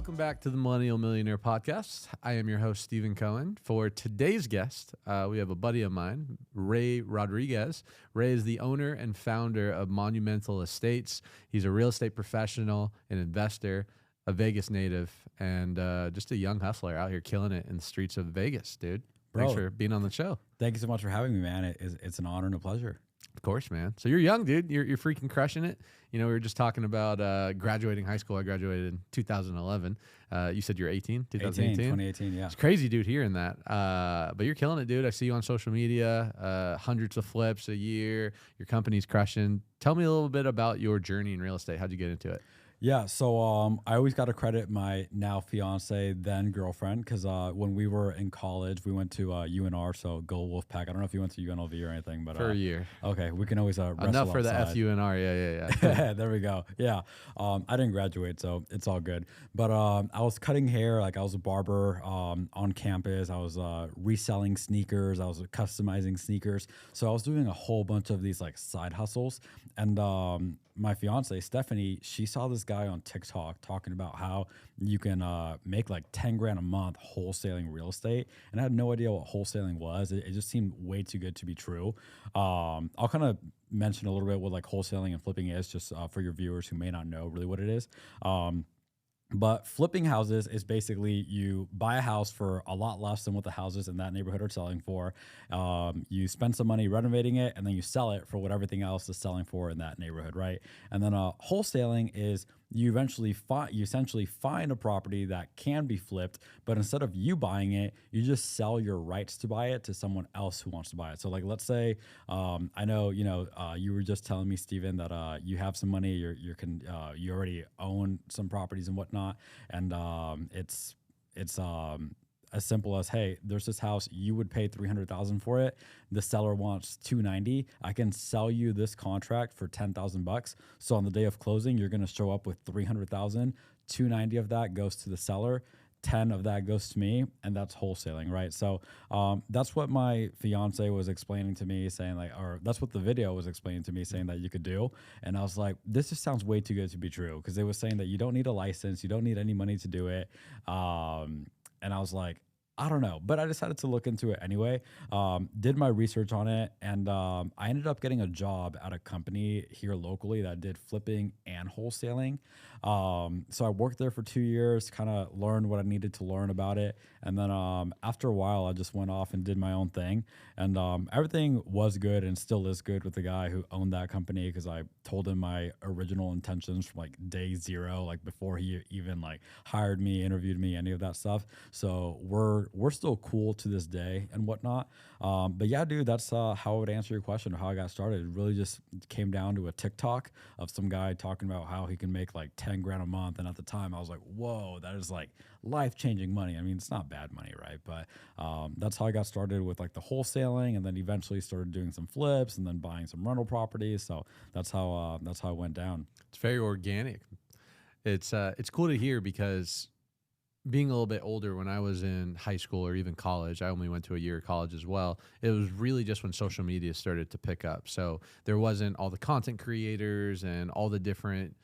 Welcome back to the Millennial Millionaire Podcast. I am your host, Stephen Cohen. For today's guest, we have a buddy of mine, Ray Rodriguez. Ray is the owner and founder of Monumental Estates. He's a real estate professional, an investor, a Vegas native, and just a young hustler out here killing it in the streets of Vegas, dude. Thanks for being on the show. Thank you so much for having me, man. It's an honor and a pleasure. Of course, man. So you're young, dude. You're freaking crushing it. You know, we were just talking about graduating high school. I graduated in 2011. You said you're 18, 2018? 2018, yeah. It's crazy, dude, hearing that. But you're killing it, dude. I see you on social media, hundreds of flips a year. Your company's crushing. Tell me a little bit about your journey in real estate. How'd you get into it? Yeah, so I always got to credit my now fiance, then girlfriend, because when we were in college, we went to UNR, so Go Wolfpack. I don't know if you went to UNLV or anything, but for a year. Okay, we can always wrestle enough for outside. the FUNR. Yeah. There we go. Yeah, I didn't graduate, so it's all good. But I was cutting hair, like I was a barber on campus. I was reselling sneakers. I was customizing sneakers. So I was doing a whole bunch of these like side hustles, and my fiance, Stephanie, she saw this guy on TikTok talking about how you can make like 10 grand a month wholesaling real estate. And I had no idea what wholesaling was. It just seemed way too good to be true. I'll kind of mention a little bit what like wholesaling and flipping is, just for your viewers who may not know really what it is. But flipping houses is basically you buy a house for a lot less than what the houses in that neighborhood are selling for. You spend some money renovating it, and then you sell it for what everything else is selling for in that neighborhood, right? And then wholesaling is you essentially find a property that can be flipped, but instead of you buying it, you just sell your rights to buy it to someone else who wants to buy it. So like, let's say, I know, you were just telling me, Steven, that you have some money, you already own some properties and whatnot. And it's as simple as, hey, there's this house, you would pay $300,000 for it. The seller wants $290,000. I can sell you this contract for $10,000. So on the day of closing, you're going to show up with $300,000. $290,000 of that goes to the seller. 10 of that goes to me, and that's wholesaling, right? So that's what my fiance was explaining to me, saying like, or that's what the video was explaining to me, saying that you could do. And I was like, this just sounds way too good to be true, because it was saying that you don't need a license, you don't need any money to do it. And I was like, I don't know, but I decided to look into it anyway, did my research on it, and I ended up getting a job at a company here locally that did flipping and wholesaling. So I worked there for 2 years, kind of learned what I needed to learn about it. And then after a while, I just went off and did my own thing. And everything was good and still is good with the guy who owned that company, because I told him my original intentions from like day zero, like before he even like hired me, interviewed me, any of that stuff. So we're still cool to this day and whatnot. But yeah, dude, that's how I would answer your question of how I got started. It really just came down to a TikTok of some guy talking about how he can make like 10 grand a month. And at the time I was like, whoa, that is like life-changing money. I mean, it's not bad money, right? But that's how I got started with like the wholesaling, and then eventually started doing some flips and then buying some rental properties. So that's how it went down. It's very organic. It's cool to hear, because being a little bit older, when I was in high school or even college, I only went to a year of college as well. It was really just when social media started to pick up. So there wasn't all the content creators and all the different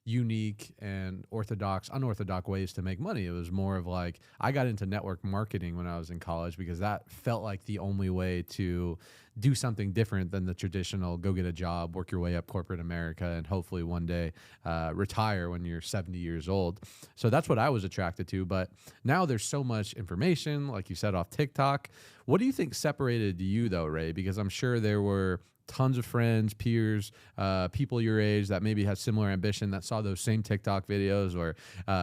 unique and unorthodox ways to make money. It was more of like, I got into network marketing when I was in college, because that felt like the only way to do something different than the traditional go get a job, work your way up corporate America, and hopefully one day retire when you're 70 years old. So that's what I was attracted to. But now there's so much information, like you said, off TikTok. What do you think separated you though, Ray? Because I'm sure there were tons of friends, peers, people your age that maybe had similar ambition, that saw those same TikTok videos, or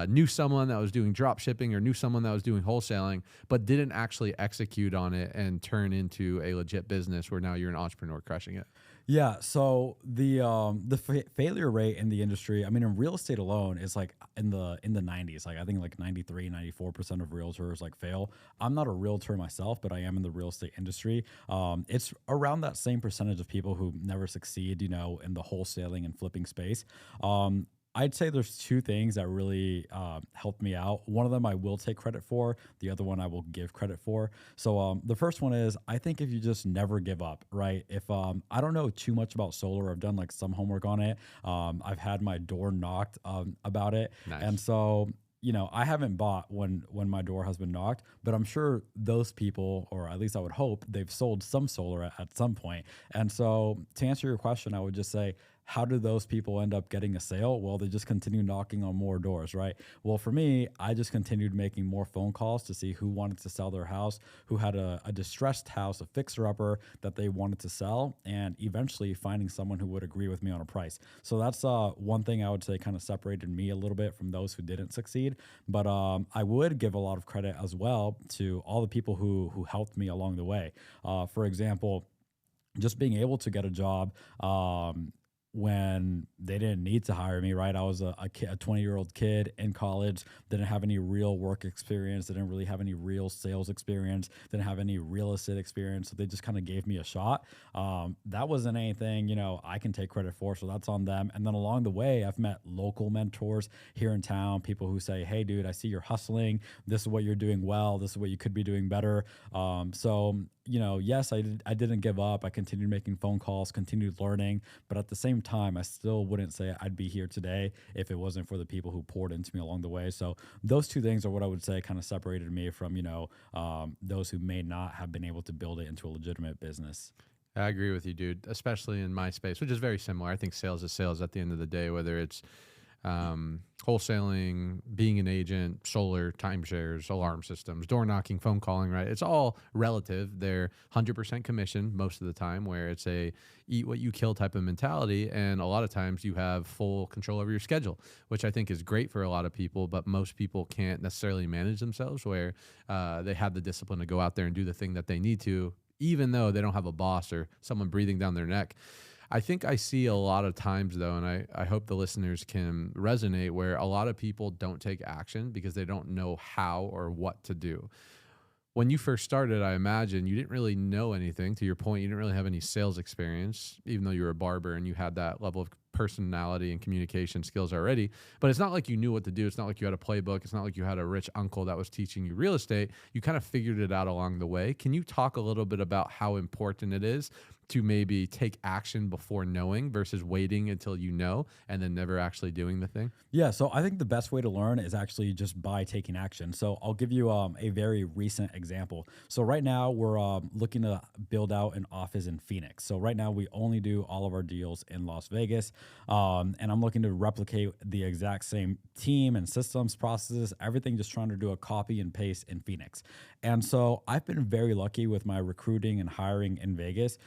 knew someone that was doing drop shipping, or knew someone that was doing wholesaling, but didn't actually execute on it and turn into a legit business where now you're an entrepreneur crushing it. Yeah, so the failure rate in the industry, I mean, in real estate alone, is like in the 90s. Like I think like 93, 94% of realtors like fail. I'm not a realtor myself, but I am in the real estate industry. It's around that same percentage of people who never succeed, in the wholesaling and flipping space. I'd say there's two things that really helped me out. One of them I will take credit for. The other one I will give credit for. So the first one is, I think if you just never give up, right? If I don't know too much about solar, I've done like some homework on it. I've had my door knocked about it. Nice. And so I haven't bought when my door has been knocked, but I'm sure those people, or at least I would hope, they've sold some solar at some point. And so to answer your question, I would just say, how do those people end up getting a sale? Well, they just continue knocking on more doors, right? Well, for me, I just continued making more phone calls to see who wanted to sell their house, who had a distressed house, a fixer-upper that they wanted to sell, and eventually finding someone who would agree with me on a price. So that's one thing I would say kind of separated me a little bit from those who didn't succeed. But I would give a lot of credit as well to all the people who helped me along the way. For example, just being able to get a job when they didn't need to hire me, right? I was a 20-year-old kid in college, didn't have any real work experience, didn't really have any real sales experience, didn't have any real estate experience. So they just kind of gave me a shot. That wasn't anything, I can take credit for. So that's on them. And then along the way, I've met local mentors here in town, people who say, hey, dude, I see you're hustling. This is what you're doing well. This is what you could be doing better. Yes, I didn't give up. I continued making phone calls, continued learning, but at the same time, I still wouldn't say I'd be here today if it wasn't for the people who poured into me along the way. So those two things are what I would say kind of separated me from, those who may not have been able to build it into a legitimate business. I agree with you, dude, especially in my space, which is very similar. I think sales is sales at the end of the day, whether it's wholesaling, being an agent, solar, timeshares, alarm systems, door knocking, phone calling, right? It's all relative. They're 100% commission most of the time, where it's a eat what you kill type of mentality. And a lot of times you have full control over your schedule, which I think is great for a lot of people, but most people can't necessarily manage themselves where they have the discipline to go out there and do the thing that they need to, even though they don't have a boss or someone breathing down their neck. I think I see a lot of times, though, and I hope the listeners can resonate, where a lot of people don't take action because they don't know how or what to do. When you first started, I imagine you didn't really know anything. To your point, you didn't really have any sales experience, even though you were a barber and you had that level of personality and communication skills already. But it's not like you knew what to do. It's not like you had a playbook. It's not like you had a rich uncle that was teaching you real estate. You kind of figured it out along the way. Can you talk a little bit about how important it is to maybe take action before knowing versus waiting until you know and then never actually doing the thing? Yeah, so I think the best way to learn is actually just by taking action. So I'll give you a very recent example. So right now we're looking to build out an office in Phoenix. So right now we only do all of our deals in Las Vegas, and I'm looking to replicate the exact same team and systems, processes, everything, just trying to do a copy and paste in Phoenix. And so I've been very lucky with my recruiting and hiring in Vegas.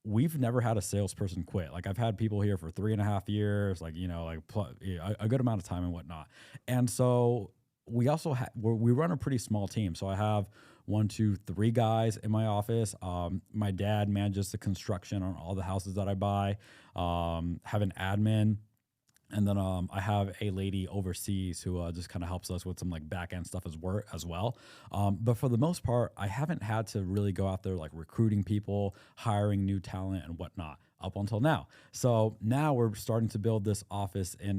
We've never had a salesperson quit. Like I've had people here for 3.5 years, a good amount of time and whatnot. And so we also we run a pretty small team. So I have 1, 2, 3 guys in my office. My dad manages the construction on all the houses that I buy. Have an admin. And then I have a lady overseas who just kind of helps us with some like back end stuff as well. But for the most part, I haven't had to really go out there like recruiting people, hiring new talent and whatnot up until now. So now we're starting to build this office in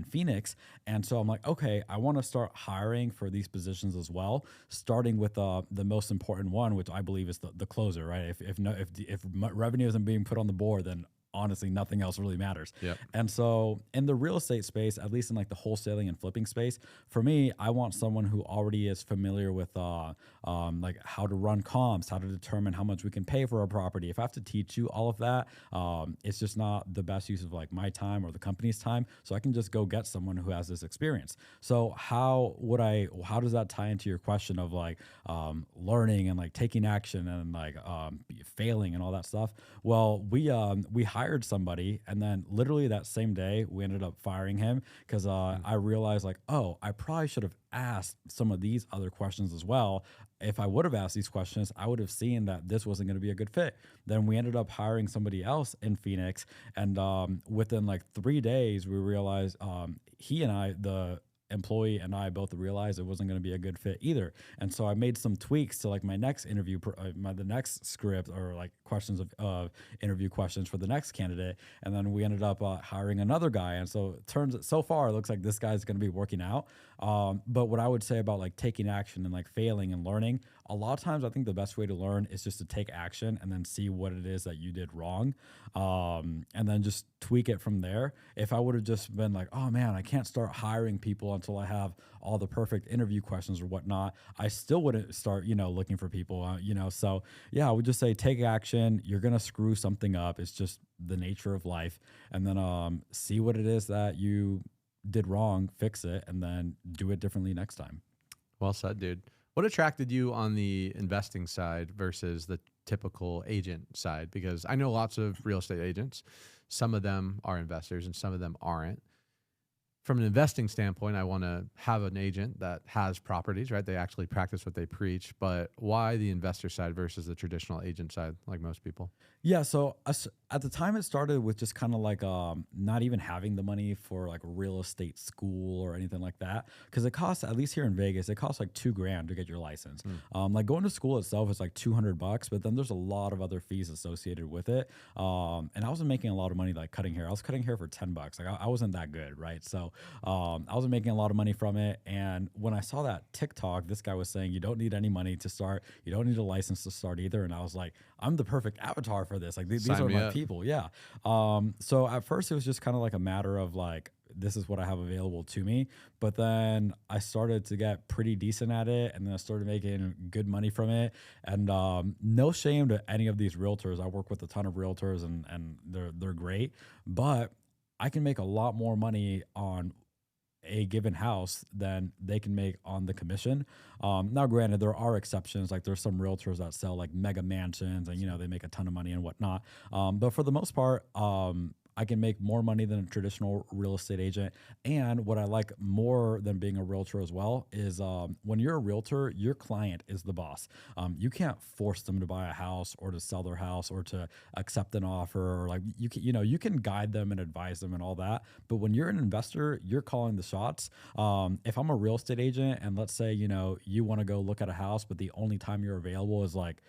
Phoenix. And so I'm like, okay, I want to start hiring for these positions as well, starting with the most important one, which I believe is the closer, right? If revenue isn't being put on the board, then honestly, nothing else really matters. Yep. And so in the real estate space, at least in like the wholesaling and flipping space, for me, I want someone who already is familiar with like how to run comps, how to determine how much we can pay for a property. If I have to teach you all of that, it's just not the best use of like my time or the company's time. So I can just go get someone who has this experience. So how does that tie into your question of like learning and like taking action and like failing and all that stuff? Well, we hired somebody, and then literally that same day we ended up firing him because I realized like, oh, I probably should have asked some of these other questions as well. If I would have asked these questions, I would have seen that this wasn't going to be a good fit. Then we ended up hiring somebody else in Phoenix, and within like 3 days we realized he and I, the employee, and I both realized it wasn't going to be a good fit either. And so I made some tweaks to like my next interview, the next script or like questions of interview questions for the next candidate. And then we ended up hiring another guy. And so so far it looks like this guy's going to be working out. But what I would say about like taking action and like failing and learning, a lot of times I think the best way to learn is just to take action and then see what it is that you did wrong. And then just tweak it from there. If I would have just been like, oh man, I can't start hiring people until I have all the perfect interview questions or whatnot, I still wouldn't start, looking for people, So yeah, I would just say take action. You're going to screw something up. It's just the nature of life. And then see what it is that you did wrong, fix it, and then do it differently next time. Well said, dude. What attracted you on the investing side versus the typical agent side? Because I know lots of real estate agents. Some of them are investors and some of them aren't. From an investing standpoint, I want to have an agent that has properties, right? They actually practice what they preach, but why the investor side versus the traditional agent side, like most people? Yeah, so at the time it started with just kind of like not even having the money for like real estate school or anything like that, because it costs, at least here in Vegas, it costs like $2,000 to get your license. Like going to school itself is like $200, but then there's a lot of other fees associated with it. And I wasn't making a lot of money like cutting hair. I was cutting hair for $10. Like I wasn't that good, right? So I wasn't making a lot of money from it. And when I saw that TikTok, this guy was saying you don't need any money to start. You don't need a license to start either. And I was like, I'm the perfect avatar for this. Like these are my people. Yeah. So at first it was just kind of like a matter of like, this is what I have available to me. But then I started to get pretty decent at it. And then I started making good money from it. And no shame to any of these realtors. I work with a ton of realtors and they're great. But I can make a lot more money on a given house than they can make on the commission. Now, granted, there are exceptions. Like there's some realtors that sell like mega mansions and, they make a ton of money and whatnot. But for the most part, I can make more money than a traditional real estate agent. And what I like more than being a realtor as well is when you're a realtor, your client is the boss. You can't force them to buy a house or to sell their house or to accept an offer, or like you can guide them and advise them and all that. But when you're an investor, you're calling the shots. If I'm a real estate agent and let's say, you want to go look at a house, but the only time you're available is like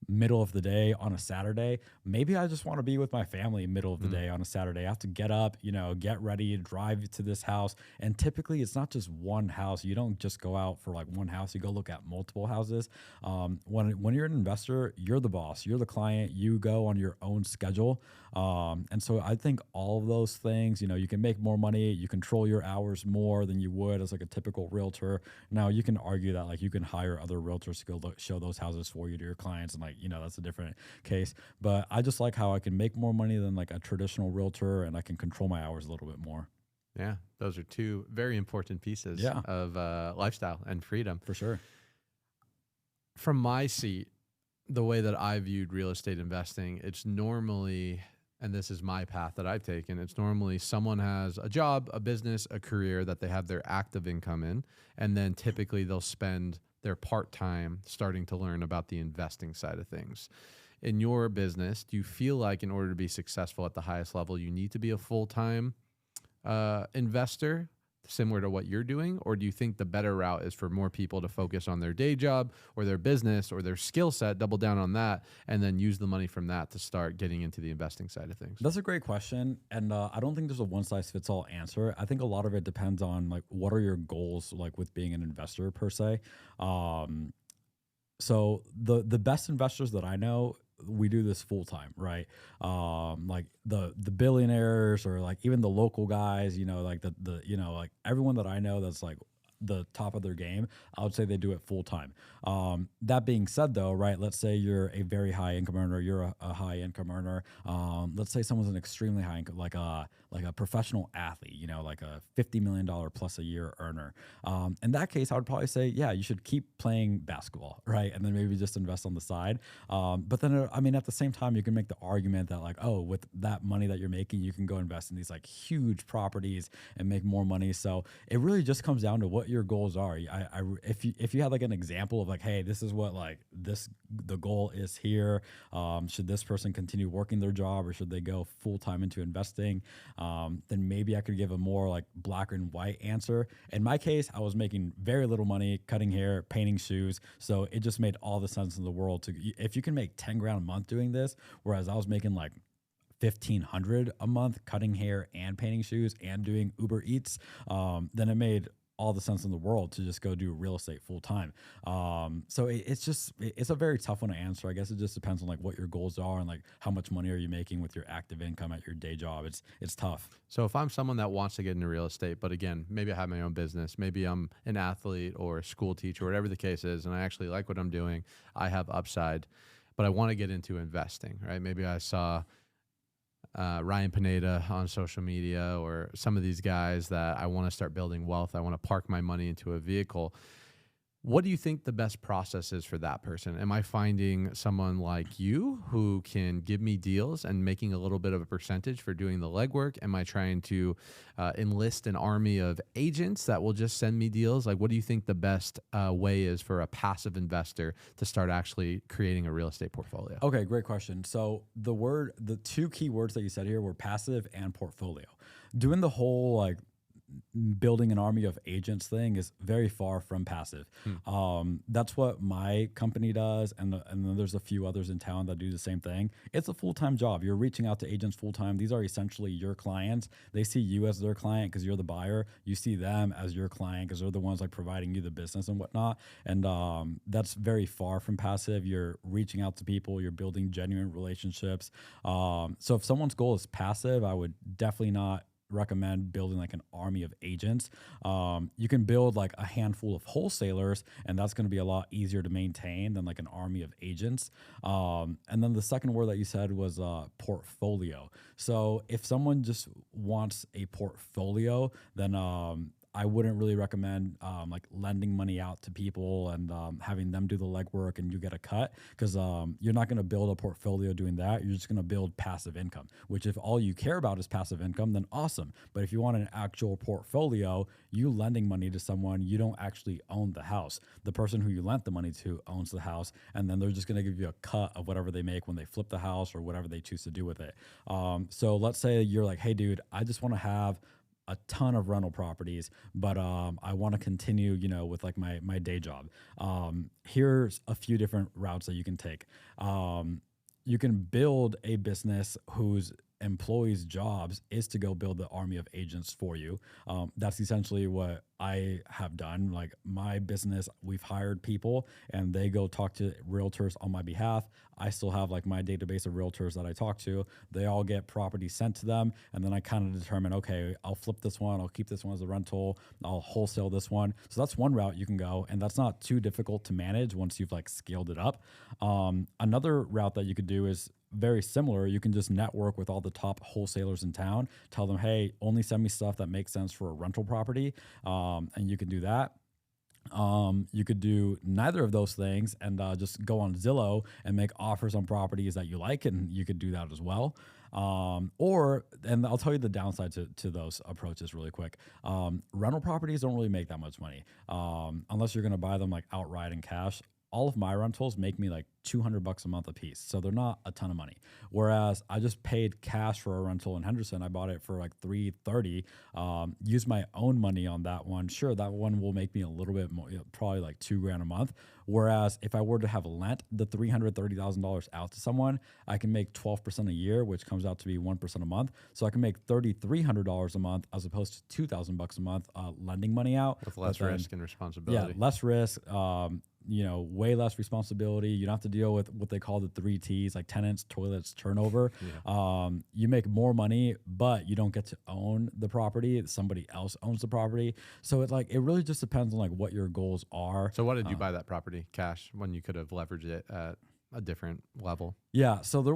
middle of the day on a Saturday, maybe I just want to be with my family middle of the day on a Saturday. I have to get up, get ready, drive to this house. And typically it's not just one house. You don't just go out for like one house. You go look at multiple houses. When you're an investor, you're the boss, you're the client, you go on your own schedule. And so I think all of those things, you can make more money, you control your hours more than you would as like a typical realtor. Now you can argue that like you can hire other realtors to go show those houses for you to your clients, and like, that's a different case. But I just like how I can make more money than like a traditional realtor, and I can control my hours a little bit more. Yeah, those are two very important pieces of lifestyle and freedom. For sure. From my seat, the way that I viewed real estate investing, it's normally, and this is my path that I've taken, it's normally someone has a job, a business, a career that they have their active income in, and then typically they'll spend their part-time starting to learn about the investing side of things. In your business, do you feel like in order to be successful at the highest level, you need to be a full-time investor, similar to what you're doing? Or do you think the better route is for more people to focus on their day job or their business or their skill set, double down on that, and then use the money from that to start getting into the investing side of things? That's a great question. And I don't think there's a one size fits all answer. I think a lot of it depends on like, what are your goals like with being an investor per se? So the best investors that I know, we do this full time, right? Like the billionaires or like even the local guys, like like everyone that I know that's like the top of their game, I would say they do it full time. That being said though, right, let's say you're a very high income earner, you're a high income earner. Let's say someone's an extremely high income, like a professional athlete, like a $50 million plus a year earner. In that case, I would probably say, yeah, you should keep playing basketball, right? And then maybe just invest on the side. But then, at the same time, you can make the argument that like, oh, with that money that you're making, you can go invest in these like huge properties and make more money. So it really just comes down to what your goals are. If you had like an example of like, hey, this is what like the goal is here. Should this person continue working their job or should they go full time into investing? Then maybe I could give a more like black and white answer. In my case, I was making very little money cutting hair, painting shoes. So it just made all the sense in the world to, if you can make 10 grand a month doing this, whereas I was making like 1,500 a month cutting hair and painting shoes and doing Uber Eats, then it made all the sense in the world to just go do real estate full time. So it's a very tough one to answer. I guess it just depends on like what your goals are and like how much money are you making with your active income at your day job. It's tough. So if I'm someone that wants to get into real estate, but again, maybe I have my own business, maybe I'm an athlete or a school teacher, whatever the case is, and I actually like what I'm doing, I have upside, but I want to get into investing, right? Maybe I saw Ryan Pineda on social media or some of these guys that I want to start building wealth. I want to park my money into a vehicle. What do you think the best process is for that person? Am I finding someone like you who can give me deals and making a little bit of a percentage for doing the legwork? Am I trying to enlist an army of agents that will just send me deals? Like, what do you think the best way is for a passive investor to start actually creating a real estate portfolio? Okay, great question. So the two key words that you said here were passive and portfolio. Doing the whole like building an army of agents thing is very far from passive. That's what my company does, and then there's a few others in town that do the same thing. It's a full-time job. You're reaching out to agents full-time. These are essentially your clients. They see you as their client because you're the buyer. You see them as your client because they're the ones like providing you the business and whatnot. And that's very far from passive. You're reaching out to people. You're building genuine relationships. So if someone's goal is passive, I would definitely not recommend building like an army of agents. You can build like a handful of wholesalers, and that's going to be a lot easier to maintain than like an army of agents. And then the second word that you said was portfolio. So if someone just wants a portfolio, then I wouldn't really recommend like lending money out to people and having them do the legwork and you get a cut, because you're not going to build a portfolio doing that. You're just going to build passive income, which if all you care about is passive income, then awesome. But if you want an actual portfolio, you lending money to someone, you don't actually own the house. The person who you lent the money to owns the house, and then they're just going to give you a cut of whatever they make when they flip the house or whatever they choose to do with it. So let's say you're like, hey, dude, I just want to have a ton of rental properties, but I want to continue, with like my day job. Here's a few different routes that you can take. You can build a business whose employees' jobs is to go build the army of agents for you. That's essentially what I have done. Like my business, we've hired people and they go talk to realtors on my behalf. I still have like my database of realtors that I talk to. They all get property sent to them. And then I kind of determine, okay, I'll flip this one. I'll keep this one as a rental. I'll wholesale this one. So that's one route you can go. And that's not too difficult to manage once you've like scaled it up. Another route that you could do is very similar. You can just network with all the top wholesalers in town, tell them, hey, only send me stuff that makes sense for a rental property. And you can do that. You could do neither of those things and just go on Zillow and make offers on properties that you like, and you could do that as well. And I'll tell you the downside to those approaches really quick. Rental properties don't really make that much money unless you're going to buy them like outright in cash. All of my rentals make me like $200 a month a piece. So they're not a ton of money. Whereas I just paid cash for a rental in Henderson. I bought it for like $330, used my own money on that one. Sure, that one will make me a little bit more, probably like $2,000 a month. Whereas if I were to have lent the $330,000 out to someone, I can make 12% a year, which comes out to be 1% a month. So I can make $3,300 a month as opposed to $2,000 a month lending money out. With less risk and responsibility. Yeah, less risk. Way less responsibility. You don't have to deal with what they call the 3 T's, like tenants, toilets, turnover. Yeah. You make more money, but you don't get to own the property. Somebody else owns the property. So it really just depends on like what your goals are. So what did you buy that property cash when you could have leveraged it at a different level? Yeah, so there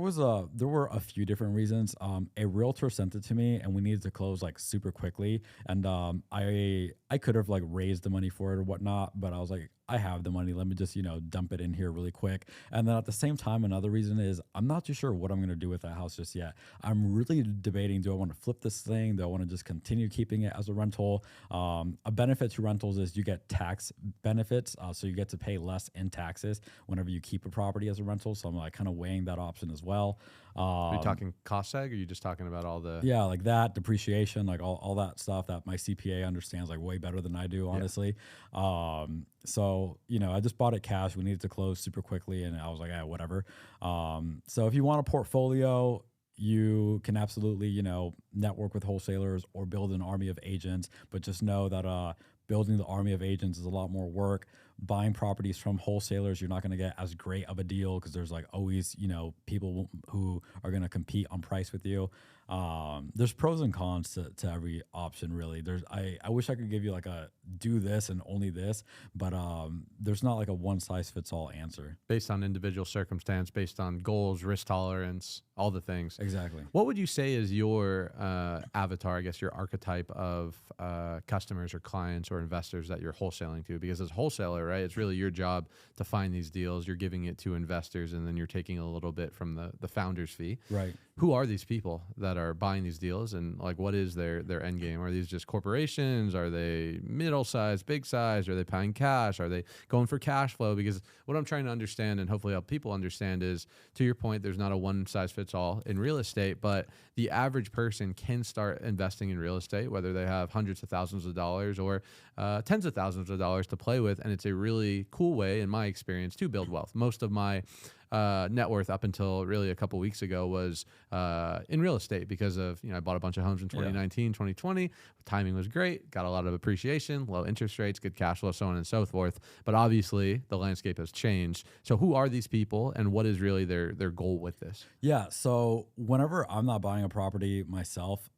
were a few different reasons. A realtor sent it to me, and we needed to close like super quickly. And I could have like raised the money for it or whatnot, but I was like, I have the money. Let me just dump it in here really quick. And then at the same time, another reason is I'm not too sure what I'm going to do with that house just yet. I'm really debating: do I want to flip this thing? Do I want to just continue keeping it as a rental? A benefit to rentals is you get tax benefits, so you get to pay less in taxes whenever you keep a property as a rental. So I'm like kind of weighing that option as well. Are you talking cost seg, or are you just talking about all the... Yeah, like that, depreciation, like all that stuff that my CPA understands like way better than I do, honestly. Yeah. So, I just bought it cash. We needed to close super quickly, and I was like, whatever. So if you want a portfolio, you can absolutely, network with wholesalers or build an army of agents, but just know that building the army of agents is a lot more work. Buying properties from wholesalers, you're not going to get as great of a deal because there's like always, you know, people who are going to compete on price with you. There's pros and cons to every option, really. I wish I could give you like a do this and only this, but there's not like a one size fits all answer. Based on individual circumstance, based on goals, risk tolerance, all the things. Exactly. What would you say is your avatar, I guess your archetype of customers or clients or investors that you're wholesaling to? Because as a wholesaler, right, it's really your job to find these deals. You're giving it to investors, and then you're taking a little bit from the founder's fee. Right. Who are these people that are buying these deals, and like what is their end game? Are these just corporations? Are they middle size, big size? Are they paying cash? Are they going for cash flow? Because what I'm trying to understand and hopefully help people understand is, to your point, there's not a one size fits all in real estate, but the average person can start investing in real estate, whether they have hundreds of thousands of dollars or tens of thousands of dollars to play with. And it's a really cool way, in my experience, to build wealth. Most of my net worth up until really a couple weeks ago was in real estate because of, I bought a bunch of homes in 2019, 2020. Timing was great, got a lot of appreciation, low interest rates, good cash flow, so on and so forth. But obviously the landscape has changed. So who are these people and what is really their goal with this? Yeah. So whenever I'm not buying a property myself,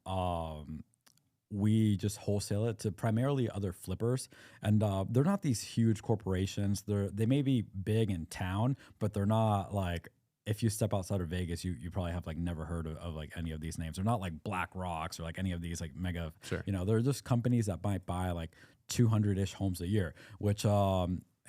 we just wholesale it to primarily other flippers, and they're not these huge corporations. They may be big in town, but they're not like, if you step outside of Vegas, you probably have like never heard of like any of these names. They're not like Black Rocks or like any of these like mega. Sure. They're just companies that might buy like 200-ish homes a year, which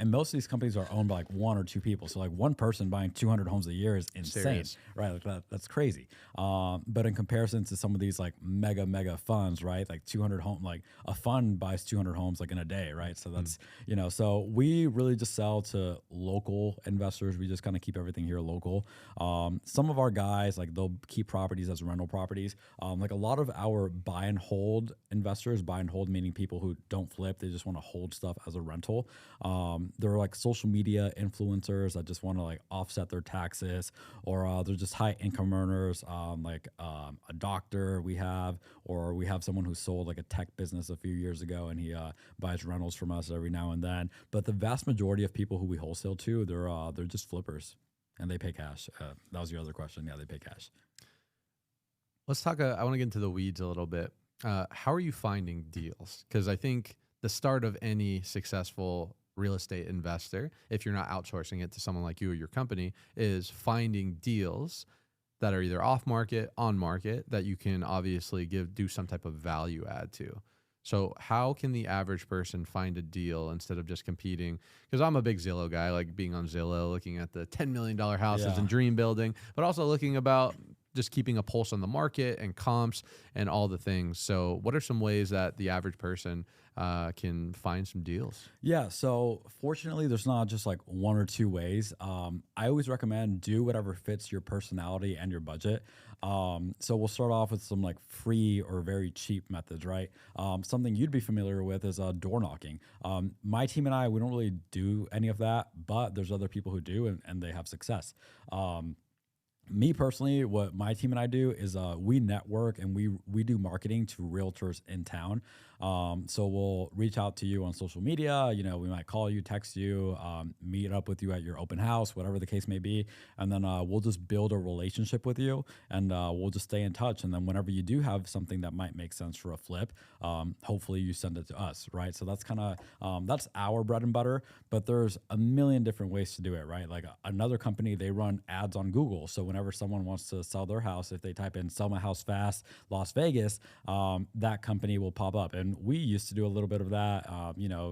and most of these companies are owned by like one or two people. So like one person buying 200 homes a year is insane, Serious. right? Like that's crazy. But in comparison to some of these like mega funds, right? Like 200 home, like a fund buys 200 homes like in a day, right? So that's, so we really just sell to local investors. We just kind of keep everything here local. Some of our guys, like they'll keep properties as rental properties. Like a lot of our buy and hold investors, buy and hold meaning people who don't flip, they just want to hold stuff as a rental. They're like social media influencers that just want to like offset their taxes, or they're just high income earners, like a doctor we have, or we have someone who sold like a tech business a few years ago and he buys rentals from us every now and then. But the vast majority of people who we wholesale to, they're just flippers and they pay cash. That was your other question. Yeah, they pay cash. Let's talk. I want to get into the weeds a little bit. How are you finding deals? Because I think the start of any successful real estate investor, if you're not outsourcing it to someone like you or your company, is finding deals that are either off market, on market, that you can obviously do some type of value add to. So how can the average person find a deal instead of just competing? Because I'm a big Zillow guy, like being on Zillow, looking at the $10 million houses and dream building, but also looking about just keeping a pulse on the market and comps and all the things. So what are some ways that the average person can find some deals? Yeah, so fortunately, there's not just like one or two ways. I always recommend do whatever fits your personality and your budget. So we'll start off with some like free or very cheap methods, right? Something you'd be familiar with is door knocking. My team and I, we don't really do any of that, but there's other people who do, and they have success. Me personally, what my team and I do is we network and we do marketing to realtors in town. So we'll reach out to you on social media. We might call you, text you, meet up with you at your open house, whatever the case may be. And then we'll just build a relationship with you, and we'll just stay in touch. And then whenever you do have something that might make sense for a flip, hopefully you send it to us, right? So that's kind of, that's our bread and butter, but there's a million different ways to do it, right? Like another company, they run ads on Google. So whenever someone wants to sell their house, if they type in "sell my house fast Las Vegas," that company will pop up. And we used to do a little bit of that,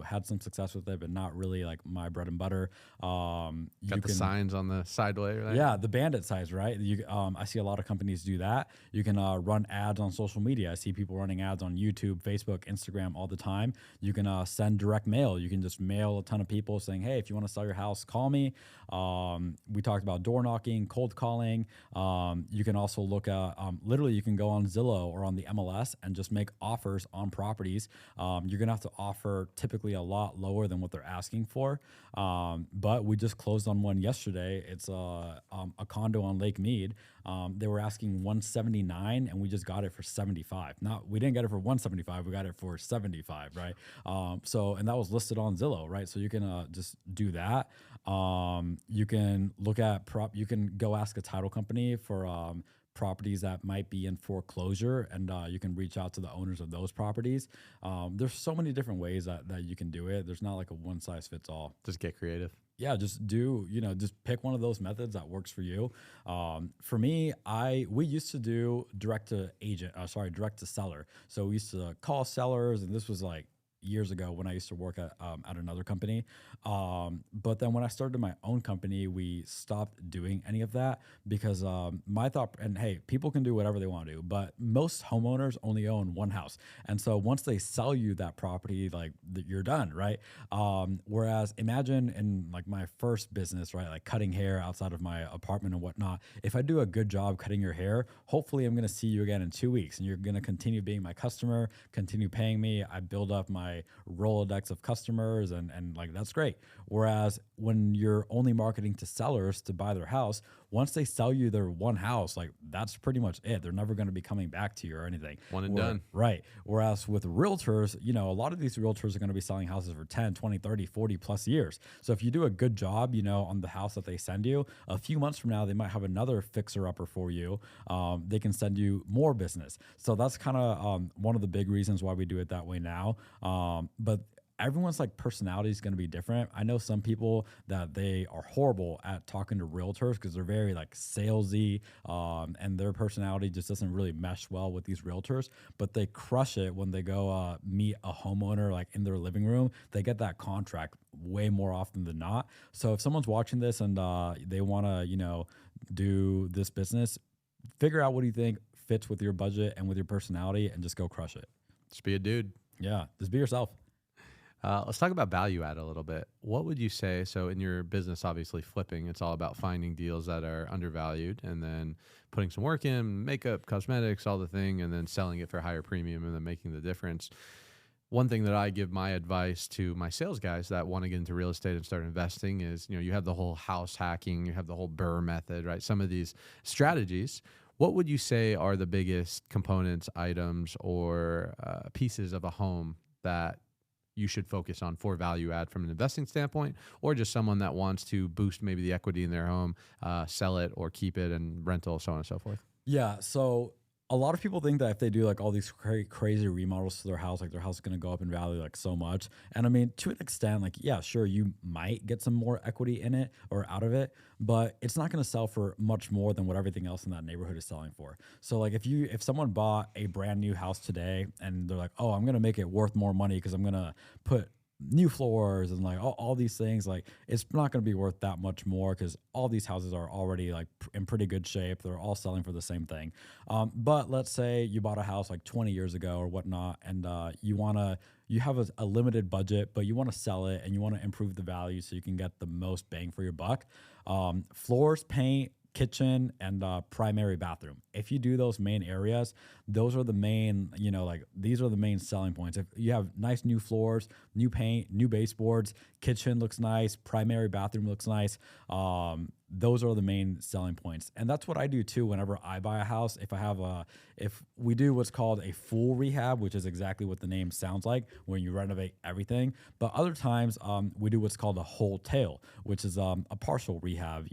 had some success with it, but not really like my bread and butter. Got the signs on the sideway, right? Yeah, the bandit signs, right? I see a lot of companies do that. You can run ads on social media. I see people running ads on YouTube, Facebook, Instagram all the time. You can send direct mail. You can just mail a ton of people saying, "Hey, if you want to sell your house, call me." We talked about door knocking, cold calling. You can also look at, literally you can go on Zillow or on the MLS and just make offers on property properties, you're gonna have to offer typically a lot lower than what they're asking for. But we just closed on one yesterday. It's a condo on Lake Mead. They were asking 179, and we just got it for 75. Not, we didn't get it for 175, we got it for 75, right? And that was listed on Zillow, right? So you can just do that. You can look at you can go ask a title company for properties that might be in foreclosure, and you can reach out to the owners of those properties. There's so many different ways that you can do it. There's not like a one size fits all. Just get creative. Yeah, just just pick one of those methods that works for you. For me, we used to do direct to seller. So we used to call sellers, and this was like years ago when I used to work at another company. But then when I started my own company, we stopped doing any of that because my thought, and hey, people can do whatever they want to do, but most homeowners only own one house. And so once they sell you that property, like you're done, right? Whereas imagine in like my first business, right? Like cutting hair outside of my apartment and whatnot. If I do a good job cutting your hair, hopefully I'm going to see you again in 2 weeks and you're going to continue being my customer, continue paying me. I build up my Rolodex of customers and like, that's great. Whereas when you're only marketing to sellers to buy their house, once they sell you their one house, like that's pretty much it. They're never going to be coming back to you or anything. One and done. Right. Whereas with realtors, a lot of these realtors are going to be selling houses for 10, 20, 30, 40 plus years. So if you do a good job, on the house that they send you, a few months from now, they might have another fixer-upper for you. They can send you more business. So that's kind of one of the big reasons why we do it that way now. But everyone's like personality is going to be different. I know some people that they are horrible at talking to realtors because they're very like salesy, and their personality just doesn't really mesh well with these realtors, but they crush it when they go meet a homeowner like in their living room. They get that contract way more often than not. So if someone's watching this and they want to, do this business, figure out what do you think fits with your budget and with your personality and just go crush it. Just be a dude. Yeah, just be yourself. Let's talk about value add a little bit. What would you say? So in your business, obviously flipping, it's all about finding deals that are undervalued and then putting some work in, makeup, cosmetics, all the thing, and then selling it for a higher premium and then making the difference. One thing that I give my advice to my sales guys that want to get into real estate and start investing is, you have the whole house hacking, you have the whole BRRRR method, right? Some of these strategies. What would you say are the biggest components, items, or pieces of a home that you should focus on for value add from an investing standpoint, or just someone that wants to boost maybe the equity in their home, sell it or keep it and rental, so on and so forth? Yeah. So a lot of people think that if they do like all these crazy remodels to their house, like their house is going to go up in value like so much. And I mean, to an extent, like, yeah, sure, you might get some more equity in it or out of it, but it's not going to sell for much more than what everything else in that neighborhood is selling for. So like if someone bought a brand new house today and they're like, oh, I'm going to make it worth more money because I'm going to put new floors and like all these things, like it's not going to be worth that much more because all these houses are already like in pretty good shape. They're all selling for the same thing. But let's say you bought a house like 20 years ago or whatnot, and you have a limited budget, but you want to sell it and you want to improve the value so you can get the most bang for your buck. Floors, paint, kitchen, and primary bathroom. If you do those main areas, those are the main, these are the main selling points. If you have nice new floors, new paint, new baseboards, kitchen looks nice, primary bathroom looks nice, those are the main selling points. And that's what I do too whenever I buy a house. If we do what's called a full rehab, which is exactly what the name sounds like when you renovate everything. But other times we do what's called a wholesale, which is a partial rehab,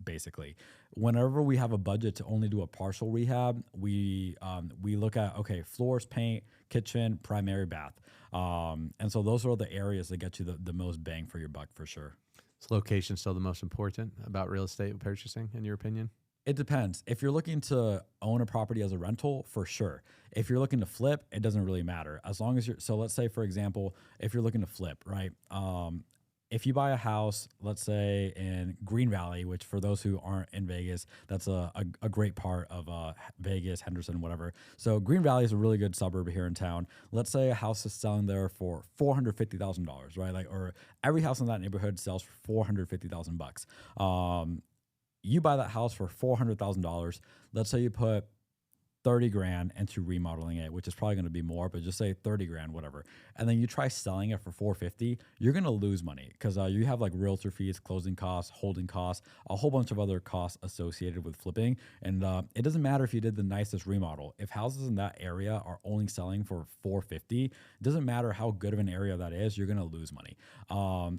basically. Whenever we have a budget to only do a partial rehab, we look at, okay, floors, paint, kitchen, primary bath. And so those are the areas that get you the most bang for your buck for sure. Is location still the most important about real estate purchasing, in your opinion? It depends. If you're looking to own a property as a rental, for sure. If you're looking to flip, it doesn't really matter. As long as so let's say, for example, if you're looking to flip, right? If you buy a house, let's say in Green Valley, which for those who aren't in Vegas, that's a great part of Vegas, Henderson, whatever. So Green Valley is a really good suburb here in town. Let's say a house is selling there for $450,000, right? Like, or every house in that neighborhood sells for $450,000. You buy that house for $400,000. Let's say you put 30 grand into remodeling it, which is probably going to be more, but just say 30 grand, whatever. And then you try selling it for 450, you're going to lose money because you have like realtor fees, closing costs, holding costs, a whole bunch of other costs associated with flipping. And it doesn't matter if you did the nicest remodel. If houses in that area are only selling for 450, it doesn't matter how good of an area that is, you're going to lose money.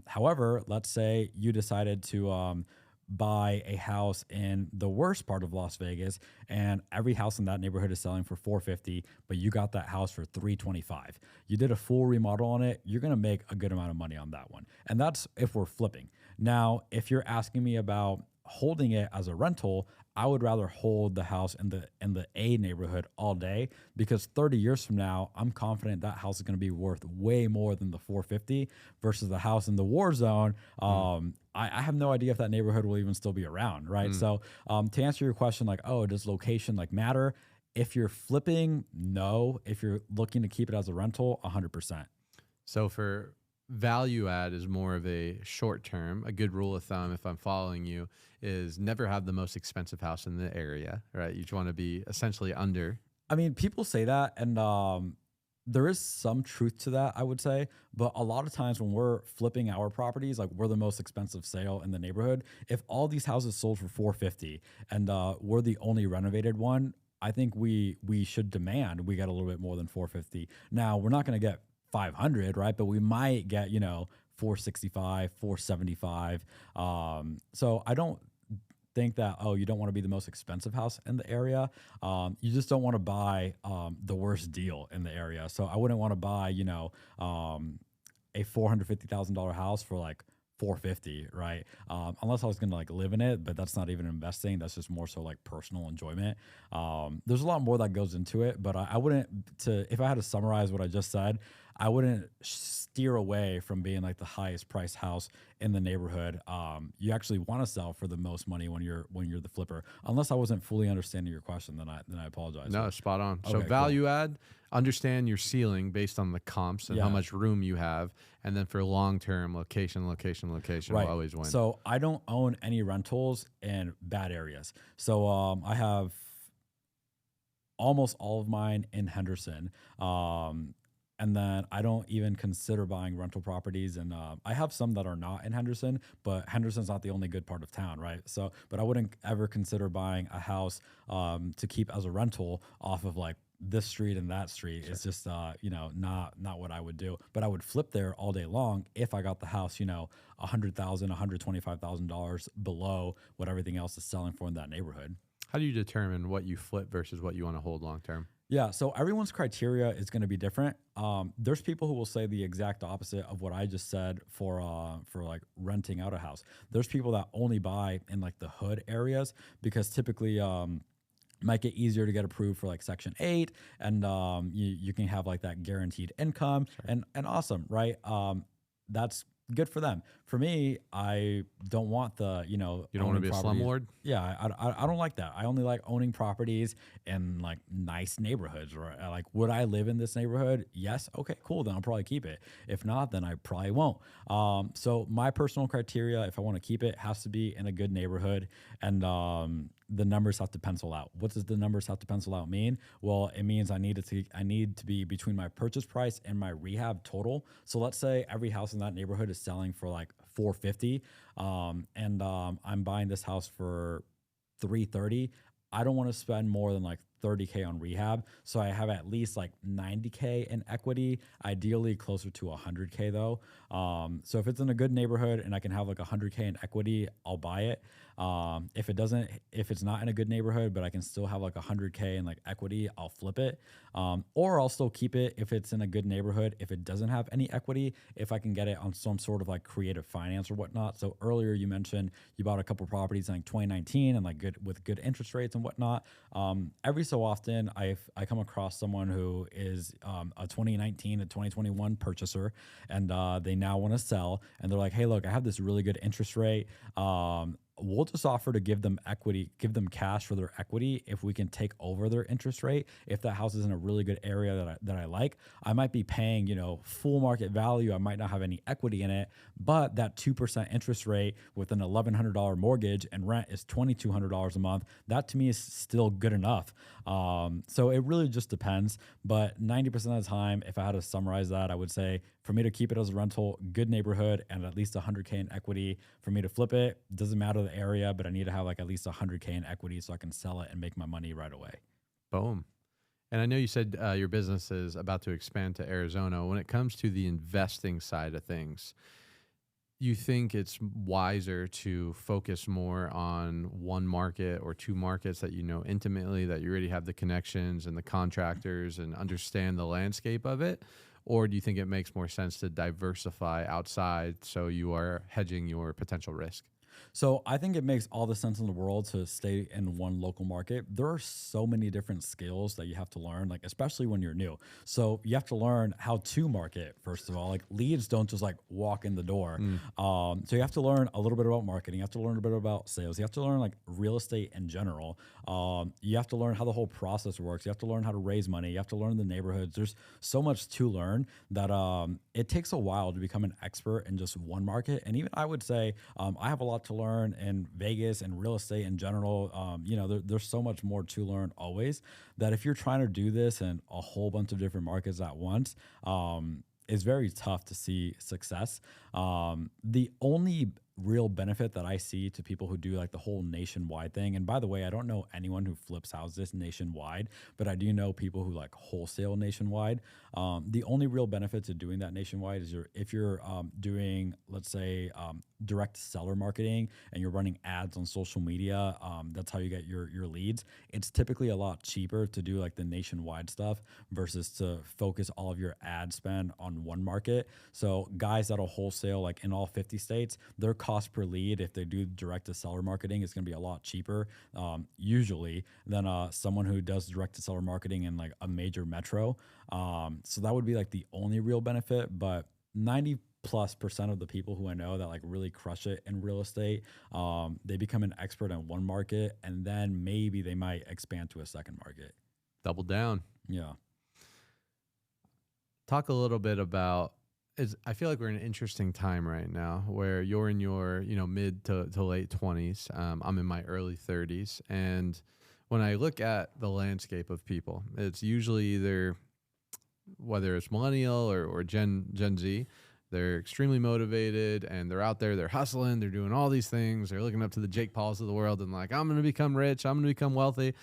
However, let's say you decided to buy a house in the worst part of Las Vegas and every house in that neighborhood is selling for 450, but you got that house for 325. You did a full remodel on it, you're going to make a good amount of money on that one. And that's if we're flipping. Now, if you're asking me about holding it as a rental, I would rather hold the house in the A neighborhood all day because 30 years from now, I'm confident that house is going to be worth way more than the 450 versus the house in the war zone. I have no idea if that neighborhood will even still be around, right? So to answer your question, like, oh, does location like matter? If you're flipping, no. If you're looking to keep it as a rental, 100%. So for value add is more of a short term. A good rule of thumb, if I'm following you, is never have the most expensive house in the area, right? You just want to be essentially under. I mean, people say that, and there is some truth to that, I would say. But a lot of times when we're flipping our properties, like we're the most expensive sale in the neighborhood. If all these houses sold for 450 and we're the only renovated one, I think we should demand we get a little bit more than 450. Now, we're not going to get 500, right? But we might get, 465, 475. So I don't think that, oh, you don't want to be the most expensive house in the area. You just don't want to buy the worst deal in the area. So I wouldn't want to buy, a $450,000 house for like 450, right? Unless I was gonna like live in it, but that's not even investing. That's just more so like personal enjoyment. There's a lot more that goes into it, but I wouldn't if I had to summarize what I just said, I wouldn't steer away from being like the highest priced house in the neighborhood. You actually want to sell for the most money when you're the flipper. Unless I wasn't fully understanding your question, then I apologize. No, spot on. Okay, So value add, understand your ceiling based on the comps and how Yeah. much room you have. And then for long term, location will always win. So I don't own any rentals in bad areas. So I have almost all of mine in Henderson. And then I don't even consider buying rental properties. And I have some that are not in Henderson, but Henderson's not the only good part of town, right? So, but I wouldn't ever consider buying a house to keep as a rental off of like this street and that street. Sure. It's just, not what I would do. But I would flip there all day long if I got the house, $100,000, $125,000 below what everything else is selling for in that neighborhood. How do you determine what you flip versus what you want to hold long term? Yeah, so everyone's criteria is going to be different. There's people who will say the exact opposite of what I just said for like renting out a house. There's people that only buy in like the hood areas because typically might get easier to get approved for like Section 8 and you can have like that guaranteed income. Sure. And awesome, right? That's good for them. For me, I don't want the, you don't want to be a slumlord? Yeah, I don't like that. I only like owning properties in like nice neighborhoods. Right? Like, would I live in this neighborhood? Yes. Okay, cool. Then I'll probably keep it. If not, then I probably won't. So my personal criteria, if I want to keep it, has to be in a good neighborhood, and the numbers have to pencil out. What does the numbers have to pencil out mean? Well, it means I need to be between my purchase price and my rehab total. So let's say every house in that neighborhood is selling for like $450, and I'm buying this house for $330. I don't want to spend more than like $30K on rehab. So I have at least like $90K in equity, ideally closer to $100K though. So if it's in a good neighborhood and I can have like $100K in equity, I'll buy it. If it's not in a good neighborhood, but I can still have like $100K in like equity, I'll flip it. Or I'll still keep it if it's in a good neighborhood. If it doesn't have any equity, if I can get it on some sort of like creative finance or whatnot. So earlier you mentioned you bought a couple properties in like 2019 and like with good interest rates and whatnot. Every so often I come across someone who is a 2019 to 2021 purchaser and they now want to sell and they're like, hey, look, I have this really good interest rate. we'll just offer to give them equity, give them cash for their equity if we can take over their interest rate. If that house is in a really good area that I like, I might be paying, full market value. I might not have any equity in it, but that 2% interest rate with an $1,100 mortgage and rent is $2,200 a month. That to me is still good enough. So it really just depends. But 90% of the time, if I had to summarize that, I would say for me to keep it as a rental, good neighborhood and at least 100K in equity. For me to flip it, doesn't matter the area, but I need to have like at least 100K in equity so I can sell it and make my money right away. Boom. And I know you said your business is about to expand to Arizona. When it comes to the investing side of things, you think it's wiser to focus more on one market or two markets that you know intimately, that you already have the connections and the contractors and understand the landscape of it? Or do you think it makes more sense to diversify outside so you are hedging your potential risk? So I think it makes all the sense in the world to stay in one local market. There are so many different skills that you have to learn, like especially when you're new. So you have to learn how to market, first of all. Like leads don't just like walk in the door. So you have to learn a little bit about marketing. You have to learn a bit about sales. You have to learn like real estate in general. You have to learn how the whole process works. You have to learn how to raise money. You have to learn the neighborhoods. There's so much to learn that it takes a while to become an expert in just one market. And even I would say I have a lot to learn in Vegas and real estate in general. There's so much more to learn always, that if you're trying to do this in a whole bunch of different markets at once, it's very tough to see success. The only real benefit that I see to people who do like the whole nationwide thing, and by the way, I don't know anyone who flips houses nationwide, but I do know people who like wholesale nationwide. The only real benefit to doing that nationwide is if you're doing, let's say, direct seller marketing and you're running ads on social media, that's how you get your leads. It's typically a lot cheaper to do like the nationwide stuff versus to focus all of your ad spend on one market. So guys that'll wholesale like in all 50 states, their cost per lead, if they do direct to seller marketing, is going to be a lot cheaper usually than someone who does direct to seller marketing in like a major metro. So that would be like the only real benefit, but 90+% of the people who I know that like really crush it in real estate, they become an expert in one market and then maybe they might expand to a second market. Double down. Yeah. Talk a little bit about, I feel like we're in an interesting time right now where you're in your, mid to late 20s. I'm in my early 30s. And when I look at the landscape of people, it's usually either, whether it's millennial or Gen Z, they're extremely motivated and they're out there, they're hustling, they're doing all these things. They're looking up to the Jake Pauls of the world and like, I'm going to become rich. I'm going to become wealthy.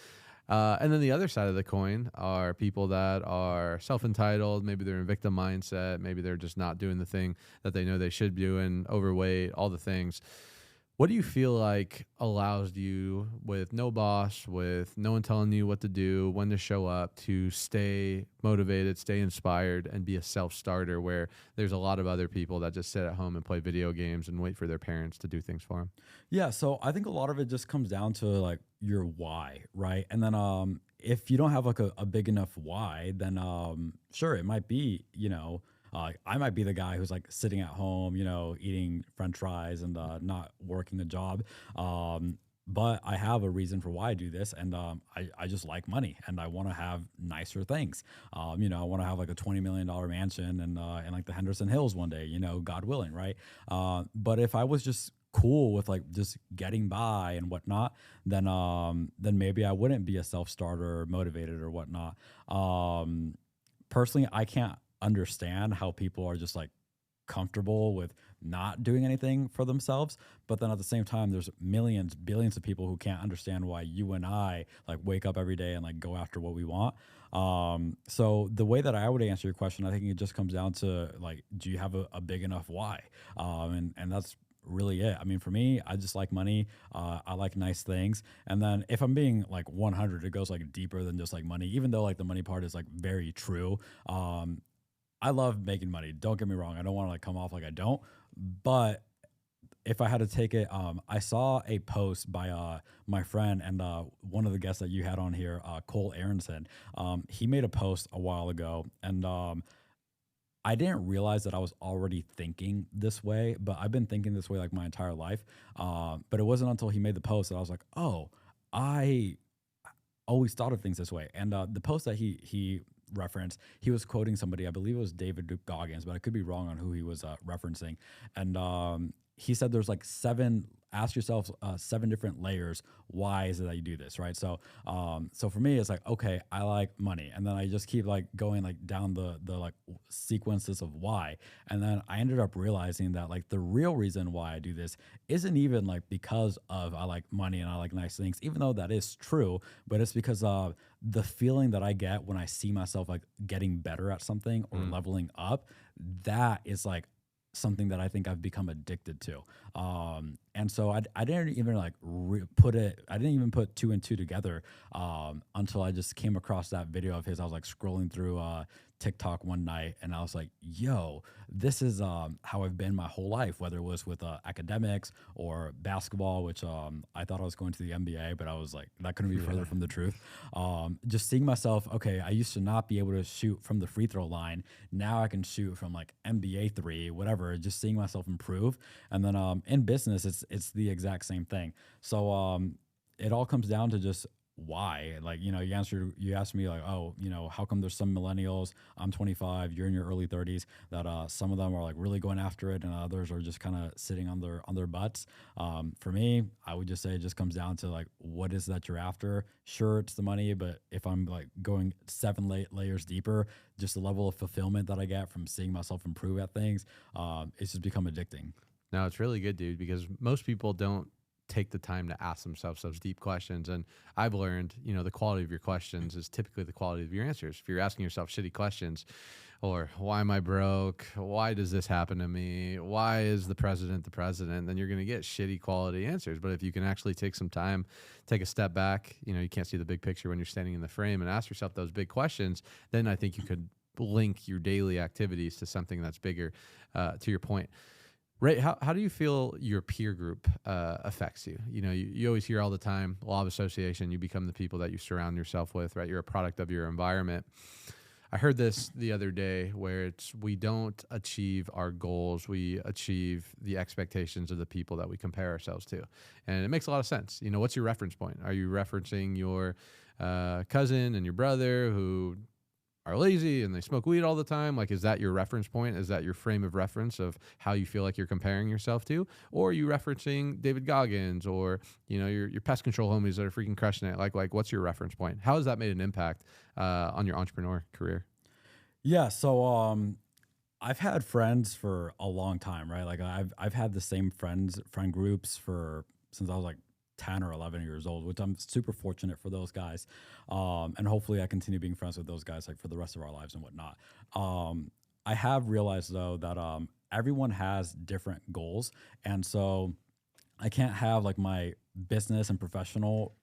And then the other side of the coin are people that are self-entitled. Maybe they're in victim mindset. Maybe they're just not doing the thing that they know they should be doing, overweight, all the things. What do you feel like allows you, with no boss, with no one telling you what to do, when to show up, to stay motivated, stay inspired, and be a self-starter where there's a lot of other people that just sit at home and play video games and wait for their parents to do things for them? Yeah, so I think a lot of it just comes down to like your why, right? And then if you don't have like a big enough why, then sure, it might be, I might be the guy who's like sitting at home, eating French fries and not working a job. But I have a reason for why I do this. And I just like money and I want to have nicer things. I want to have like a $20 million mansion and in like the Henderson Hills one day, God willing, right? But if I was just cool with like just getting by and whatnot, then maybe I wouldn't be a self-starter or motivated or whatnot. Personally, I can't understand how people are just like comfortable with not doing anything for themselves, but then at the same time there's millions, billions of people who can't understand why you and I like wake up every day and like go after what we want. So the way that I would answer your question, I think it just comes down to like, do you have a big enough why? And that's really it. I mean, for me, I just like money. I like nice things. And then if I'm being like 100, it goes like deeper than just like money, even though like the money part is like very true. I love making money. Don't get me wrong. I don't want to like come off like I don't, but if I had to take it, I saw a post by my friend and one of the guests that you had on here, Cole Aronson. He made a post a while ago, and I didn't realize that I was already thinking this way, but I've been thinking this way like my entire life. But it wasn't until he made the post that I was like, oh, I always thought of things this way. And the post that he referenced, he was quoting somebody, I believe it was David Goggins, but I could be wrong on who he was referencing. And he said there's like ask yourself 7 different layers. Why is it that you do this, right? So so for me, it's like, okay, I like money. And then I just keep like going like down the like sequences of why. And then I ended up realizing that like the real reason why I do this isn't even like because of I like money and I like nice things, even though that is true, but it's because the feeling that I get when I see myself like getting better at something or leveling up, that is like something that I think I've become addicted to. And so I didn't even like I didn't even put 2 and 2 together until I just came across that video of his. I was like scrolling through TikTok one night and I was like, yo, this is how I've been my whole life, whether it was with academics or basketball, which I thought I was going to the NBA, but I was like, that couldn't be further from the truth. Just seeing myself, okay, I used to not be able to shoot from the free throw line. Now I can shoot from like NBA 3, whatever, just seeing myself improve. And then in business, it's the exact same thing. So it all comes down to just why. Like, you know, you asked me like, oh, you know, how come there's some millennials, I'm 25, you're in your early 30s, that some of them are like really going after it and others are just kind of sitting on their butts. For me, I would just say it just comes down to like, what is that you're after? Sure, it's the money, but if I'm like going 7 layers deeper, just the level of fulfillment that I get from seeing myself improve at things, it's just become addicting. No, it's really good, dude, because most people don't take the time to ask themselves those deep questions. And I've learned, you know, the quality of your questions is typically the quality of your answers. If you're asking yourself shitty questions, or why am I broke? Why does this happen to me? Why is the president the president? Then you're going to get shitty quality answers. But if you can actually take some time, take a step back, you know, you can't see the big picture when you're standing in the frame, and ask yourself those big questions, then I think you could link your daily activities to something that's bigger, to your point. Ray, how do you feel your peer group affects you? You know, you always hear all the time, law of association, you become the people that you surround yourself with, right? You're a product of your environment. I heard this the other day where we don't achieve our goals, we achieve the expectations of the people that we compare ourselves to. And it makes a lot of sense. You know, what's your reference point? Are you referencing your cousin and your brother who are lazy and they smoke weed all the time? Like, is that your reference point? Is that your frame of reference of how you feel like you're comparing yourself to? Or are you referencing David Goggins or, you know, your pest control homies that are freaking crushing it? Like what's your reference point? How has that made an impact on your entrepreneur career? Yeah. So, I've had friends for a long time, right? Like I've had the same friend groups since I was like 10 or 11 years old, which I'm super fortunate for those guys. And hopefully I continue being friends with those guys like for the rest of our lives and whatnot. I have realized though that everyone has different goals. And so I can't have like my business and professional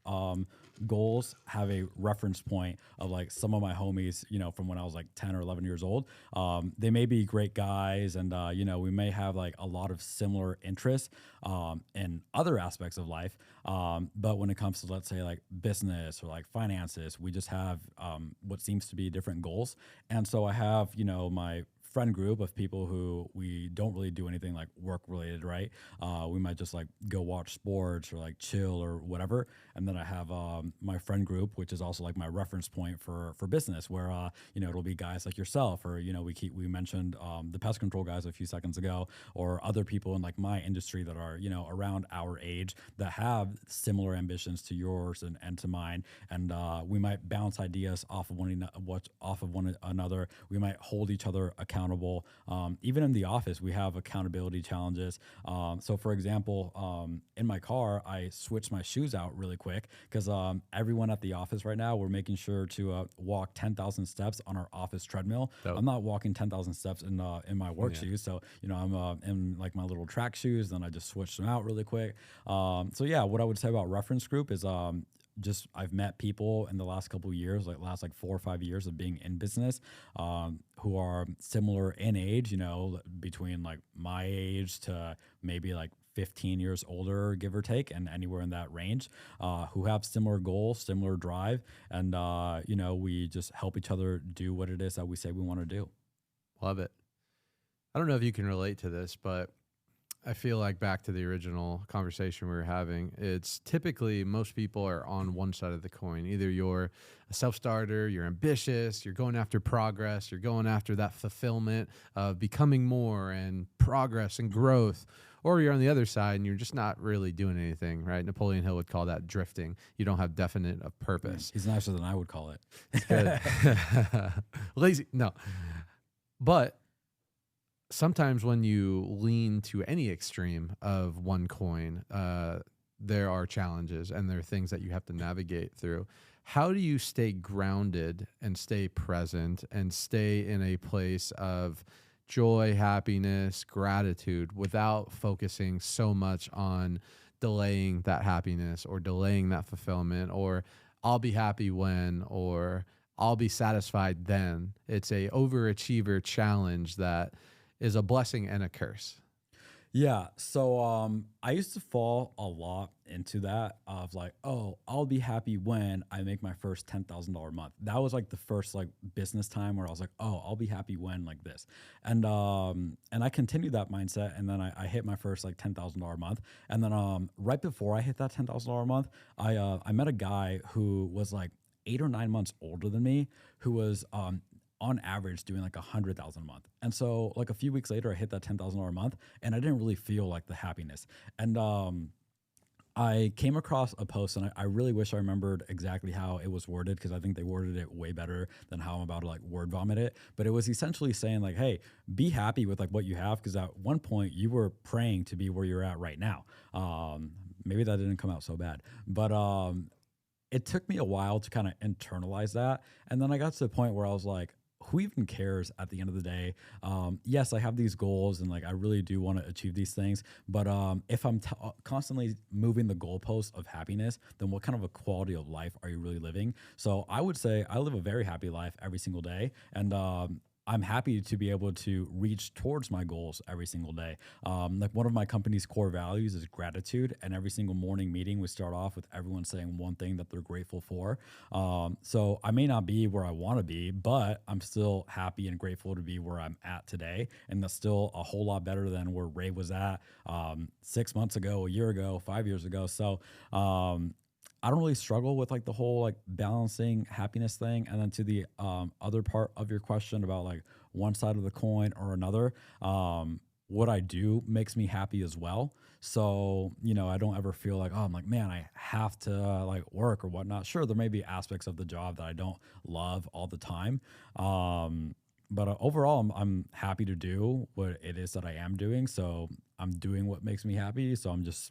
goals have a reference point of like some of my homies, you know, from when I was like 10 or 11 years old. They may be great guys and, you know, we may have like a lot of similar interests in other aspects of life. But when it comes to, let's say, like business or like finances, we just have what seems to be different goals. And so I have, you know, my friend group of people who we don't really do anything like work related, right? We might just like go watch sports or like chill or whatever. And then I have my friend group, which is also like my reference point for business, where you know, it'll be guys like yourself, or you know, we mentioned the pest control guys a few seconds ago, or other people in like my industry that are, you know, around our age that have similar ambitions to yours and to mine, and we might bounce ideas off of one another. We might hold each other accountable. Even in the office, we have accountability challenges. So, for example, in my car, I switched my shoes out really quick because everyone at the office right now, we're making sure to walk 10,000 steps on our office treadmill. Dope. I'm not walking 10,000 steps in my work shoes. So, you know, I'm in like my little track shoes. Then I just switched them out really quick. So, yeah, what I would say about reference group is just I've met people in the last couple of years, like 4 or 5 years of being in business, who are similar in age, you know, between like my age to maybe like 15 years older, give or take, and anywhere in that range, who have similar goals, similar drive, and you know, we just help each other do what it is that we say we want to do. Love it. I don't know if you can relate to this, but I feel like back to the original conversation we were having, it's typically most people are on one side of the coin. Either you're a self starter, you're ambitious, you're going after progress, you're going after that fulfillment of becoming more and progress and growth, or you're on the other side and you're just not really doing anything, right? Napoleon Hill would call that drifting. You don't have definite of purpose. He's nicer than I would call it. It's good. Lazy. No. But sometimes when you lean to any extreme of one coin, there are challenges and there are things that you have to navigate through. How do you stay grounded and stay present and stay in a place of joy, happiness, gratitude without focusing so much on delaying that happiness or delaying that fulfillment, or I'll be happy when, or I'll be satisfied then? It's a overachiever challenge that is a blessing and a curse. Yeah. So I used to fall a lot into that of like, oh, I'll be happy when I make my first $10,000 month. That was like the first like business time where I was like, oh, I'll be happy when like this. And I continued that mindset, and then I hit my first like $10,000 month. And then right before I hit that $10,000 month, I met a guy who was like 8 or 9 months older than me, who was on average doing like $100,000 a month. And so like a few weeks later, I hit that $10,000 a month, and I didn't really feel like the happiness. And I came across a post, and I really wish I remembered exactly how it was worded, because I think they worded it way better than how I'm about to like word vomit it. But it was essentially saying like, hey, be happy with like what you have, because at one point you were praying to be where you're at right now. Maybe that didn't come out so bad, but it took me a while to kind of internalize that. And then I got to the point where I was like, who even cares at the end of the day? Yes, I have these goals, and like I really do want to achieve these things. But if I'm constantly moving the goalpost of happiness, then what kind of a quality of life are you really living? So I would say I live a very happy life every single day, and I'm happy to be able to reach towards my goals every single day. Like one of my company's core values is gratitude, and every single morning meeting we start off with everyone saying one thing that they're grateful for. So I may not be where I want to be, but I'm still happy and grateful to be where I'm at today, and that's still a whole lot better than where Ray was at 6 months ago, a year ago, 5 years ago. So I don't really struggle with like the whole like balancing happiness thing. And then to the other part of your question about like one side of the coin or another, what I do makes me happy as well. So, you know, I don't ever feel like, oh, I'm like, man, I have to like work or whatnot. Sure, there may be aspects of the job that I don't love all the time. But overall, I'm happy to do what it is that I am doing. So I'm doing what makes me happy. So I'm just,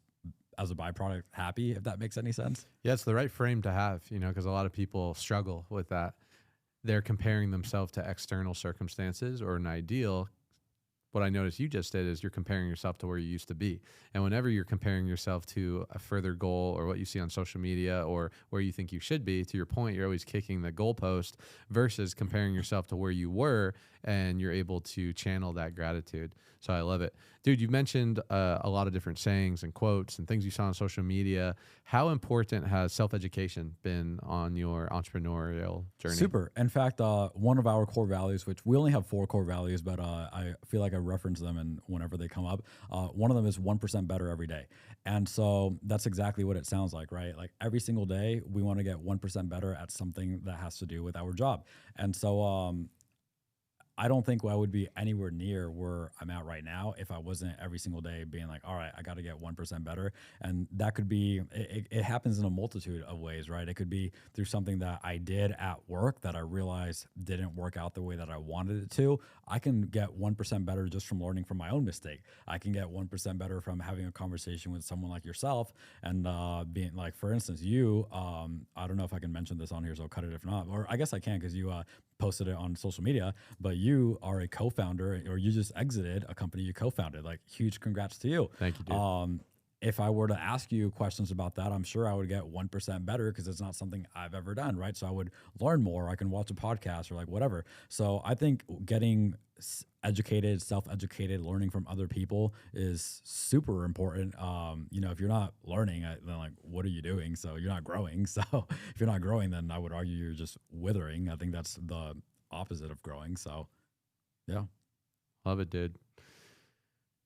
as a byproduct, happy, if that makes any sense. Yeah, it's the right frame to have, you know, because a lot of people struggle with that. They're comparing themselves to external circumstances or an ideal. What I noticed you just did is you're comparing yourself to where you used to be. And whenever you're comparing yourself to a further goal or what you see on social media or where you think you should be, to your point, you're always kicking the goalpost versus comparing yourself to where you were, and you're able to channel that gratitude. So I love it. Dude, you mentioned a lot of different sayings and quotes and things you saw on social media. How important has self-education been on your entrepreneurial journey? Super. In fact, one of our core values, which we only have 4 core values, but I feel like I reference them and whenever they come up, one of them is 1% better every day. And so that's exactly what it sounds like, right? Like every single day, we want to get 1% better at something that has to do with our job. And so I don't think I would be anywhere near where I'm at right now if I wasn't every single day being like, all right, I got to get 1% better. And that could be, it happens in a multitude of ways, right? It could be through something that I did at work that I realized didn't work out the way that I wanted it to. I can get 1% better just from learning from my own mistake. I can get 1% better from having a conversation with someone like yourself and being like, for instance, you, I don't know if I can mention this on here, so I'll cut it if not, or I guess I can because you posted it on social media, but you are a co-founder, or you just exited a company you co-founded. Like, huge congrats to you. Thank you, dude. If I were to ask you questions about that, I'm sure I would get 1% better because it's not something I've ever done, right? So I would learn more. I can watch a podcast or like whatever. So I think getting educated, self-educated, learning from other people is super important. You know, if you're not learning, then like, what are you doing? So you're not growing. So if you're not growing, then I would argue you're just withering. I think that's the opposite of growing. So yeah. Love it, dude.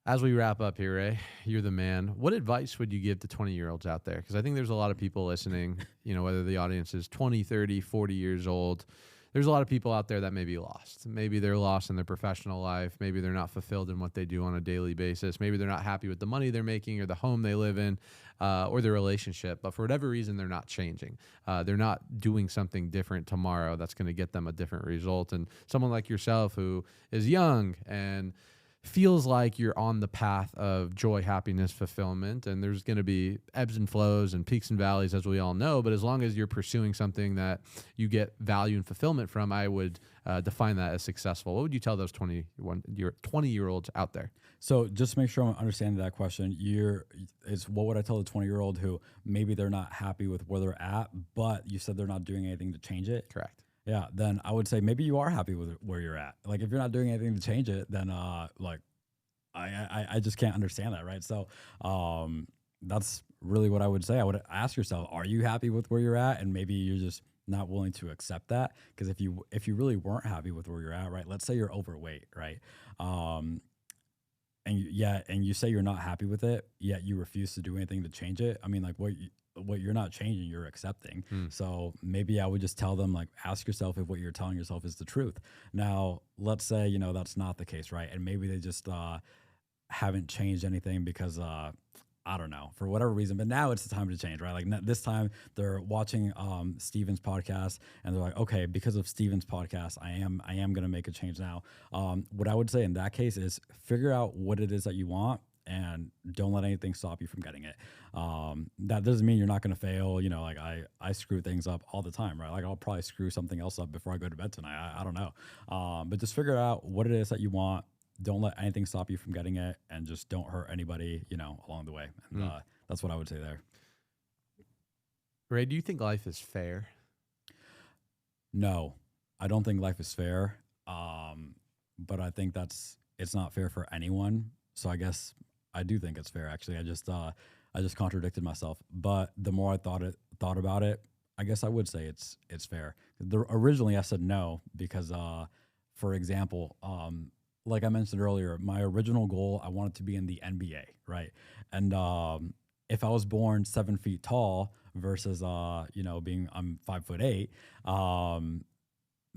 As we wrap up here, Ray, you're the man. What advice would you give to 20-year-olds out there? Because I think there's a lot of people listening, whether the audience is 20, 30, 40 years old. There's a lot of people out there that may be lost. Maybe they're lost in their professional life. Maybe they're not fulfilled in what they do on a daily basis. Maybe they're not happy with the money they're making or the home they live in or their relationship. But for whatever reason, they're not changing. They're not doing something different tomorrow that's going to get them a different result. And someone like yourself who is young and feels like you're on the path of joy, happiness, fulfillment, and there's going to be ebbs and flows and peaks and valleys, as we all know. But as long as you're pursuing something that you get value and fulfillment from, I would define that as successful. What would you tell those 20-year-olds out there? So just to make sure I'm understanding that question, what would I tell the 20-year-old who maybe they're not happy with where they're at, but you said they're not doing anything to change it? Correct. Yeah, then I would say maybe you are happy with where you're at. Like if you're not doing anything to change it, then I just can't understand that, right? So that's really what I would say. I would ask yourself, are you happy with where you're at? And maybe you're just not willing to accept that. Because if you really weren't happy with where you're at, right? Let's say you're overweight, right? And you say you're not happy with it, yet you refuse to do anything to change it. I mean, like what you're not changing, you're accepting. So maybe I would just tell them, like, ask yourself if what you're telling yourself is the truth. Now, let's say, that's not the case, right? And maybe they just haven't changed anything because, I don't know, for whatever reason, but now it's the time to change, right? Like this time they're watching Steven's podcast and they're like, okay, because of Steven's podcast, I am going to make a change now. What I would say in that case is figure out what it is that you want and don't let anything stop you from getting it. That doesn't mean you're not going to fail. Like I screw things up all the time, right? Like I'll probably screw something else up before I go to bed tonight. I don't know. But just figure out what it is that you want. Don't let anything stop you from getting it, and just don't hurt anybody, along the way. And that's what I would say there. Ray, do you think life is fair? No, I don't think life is fair. But I think it's not fair for anyone. So I guess I do think it's fair. Actually, I just contradicted myself. But the more I thought about it, I guess I would say it's fair. Originally, I said no because, for example, like I mentioned earlier, my original goal, I wanted to be in the NBA, right? And if I was born 7 feet tall versus, I'm 5'8",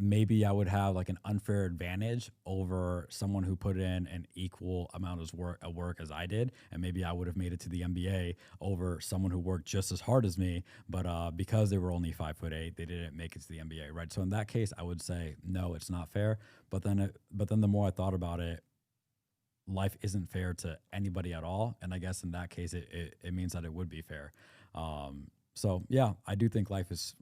maybe I would have like an unfair advantage over someone who put in an equal amount of work as I did. And maybe I would have made it to the NBA over someone who worked just as hard as me, but because they were only 5'8", they didn't make it to the NBA, right? So in that case, I would say, no, it's not fair. But then the more I thought about it, life isn't fair to anybody at all. And I guess in that case, it means that it would be fair. So yeah, I do think life is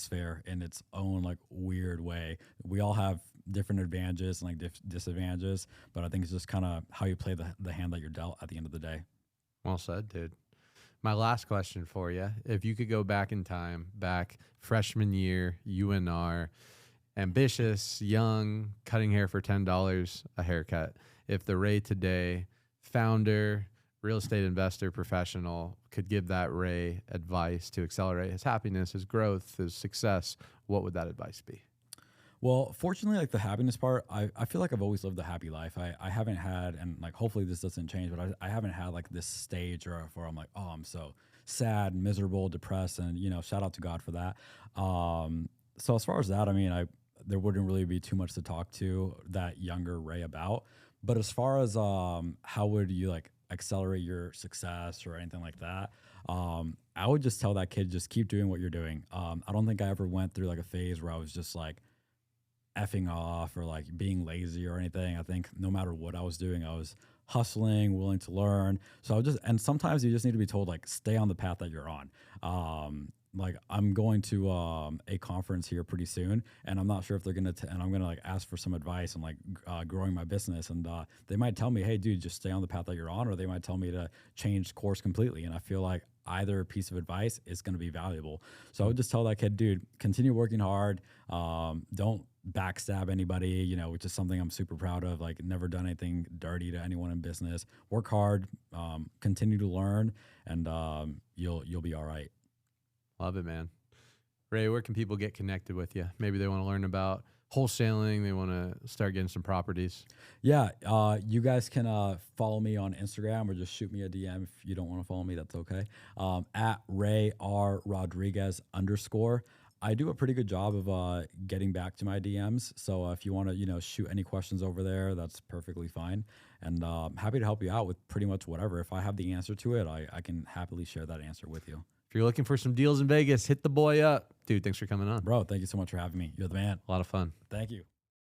fair in its own like weird way. We all have different advantages and like disadvantages, but I think it's just kind of how you play the hand that you're dealt at the end of the day. Well said, dude. My last question for you: if you could go back in time, back freshman year, UNR, ambitious, young, cutting hair for $10 a haircut. If the Ray today, founder, real estate investor, professional, could give that Ray advice to accelerate his happiness, his growth, his success, what would that advice be? Well, fortunately, like the happiness part, I feel like I've always lived a happy life. I haven't had, and like hopefully this doesn't change, but I haven't had like this stage where I'm like, oh, I'm so sad, miserable, depressed, and shout out to God for that. So as far as that, I mean, there wouldn't really be too much to talk to that younger Ray about. But as far as how would you like accelerate your success or anything like that, I would just tell that kid, just keep doing what you're doing. I don't think I ever went through like a phase where I was just like effing off or like being lazy or anything. I think no matter what I was doing, I was hustling, willing to learn. So and sometimes you just need to be told, like, stay on the path that you're on. Like I'm going to a conference here pretty soon, and I'm not sure if they're gonna and I'm gonna like ask for some advice on like growing my business, and they might tell me, hey dude, just stay on the path that you're on, or they might tell me to change course completely. And I feel like either piece of advice is going to be valuable. So I would just tell that kid, dude, continue working hard. Don't backstab anybody, which is something I'm super proud of. Like, never done anything dirty to anyone in business. Work hard, continue to learn, and you'll be all right. Love it, man. Ray, where can people get connected with you? Maybe they want to learn about wholesaling, they want to start getting some properties? Yeah, you guys can follow me on Instagram or just shoot me a DM if you don't want to follow me. That's okay. At Ray R Rodriguez _. I do a pretty good job of getting back to my DMs. So if you want to, shoot any questions over there, that's perfectly fine. And I'm happy to help you out with pretty much whatever. If I have the answer to it, I can happily share that answer with you. If you're looking for some deals in Vegas, hit the boy up. Dude, thanks for coming on. Bro, thank you so much for having me. You're the man. A lot of fun. Thank you.